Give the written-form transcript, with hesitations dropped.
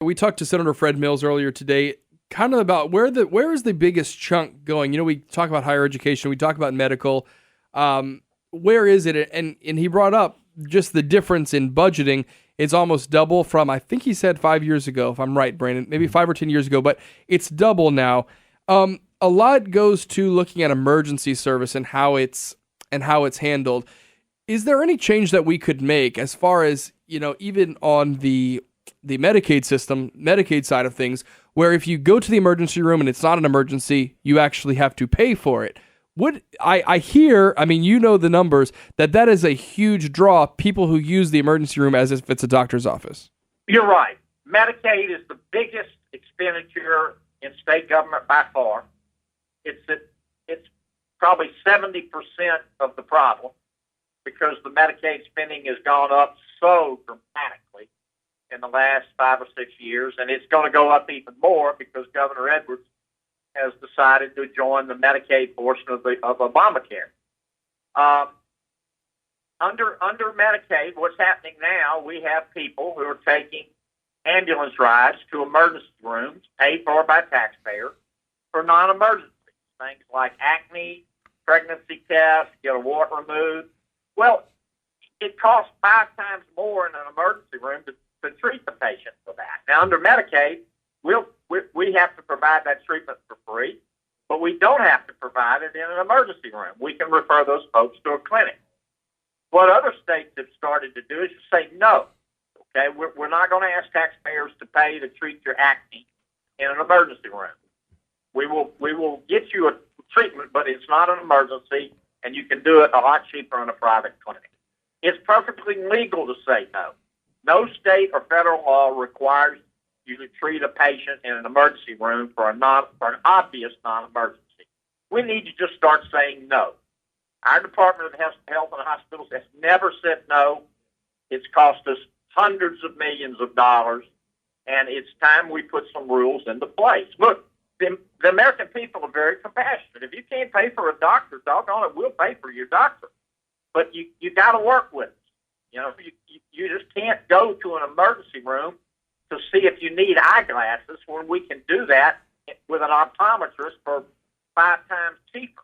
We talked to Senator Fred Mills earlier today, kind of about where is the biggest chunk going. We talk about higher education, we talk about medical. Where is it? And he brought up just the difference in budgeting. It's almost double from, I think he said 5 years ago, if I'm right, Brandon, maybe 5 or 10 years ago, but it's double now. A lot goes to looking at emergency service and how it's handled. Is there any change that we could make as far as, even on the Medicaid system, Medicaid side of things, where if you go to the emergency room and it's not an emergency, you actually have to pay for it? I hear, the numbers, that is a huge draw, people who use the emergency room as if it's a doctor's office. You're right. Medicaid is the biggest expenditure in state government by far. It's probably 70% of the problem because the Medicaid spending has gone up so dramatically in the last 5 or 6 years, and it's going to go up even more because Governor Edwards has decided to join the Medicaid portion of Obamacare. Under Medicaid, what's happening now, we have people who are taking ambulance rides to emergency rooms paid for by taxpayers for non-emergencies, things like acne, pregnancy tests, get a wart removed. Well, it costs 5 times more in an emergency room to treat the patient for that. Now, under Medicaid, we have to provide that treatment for free, but we don't have to provide it in an emergency room. We can refer those folks to a clinic. What other states have started to do is to say no. Okay, we're not going to ask taxpayers to pay to treat your acne in an emergency room. We will get you a treatment, but it's not an emergency, and you can do it a lot cheaper in a private clinic. It's perfectly legal to say no. No state or federal law requires you to treat a patient in an emergency room for an obvious non-emergency. We need to just start saying no. Our Department of Health and Hospitals has never said no. It's cost us hundreds of millions of dollars, and it's time we put some rules into place. Look, the American people are very compassionate. If you can't pay for a doctor, doggone it, we'll pay for your doctor. But you got to work with us. You just can't go to an emergency room to see if you need eyeglasses when we can do that with an optometrist for 5 times cheaper.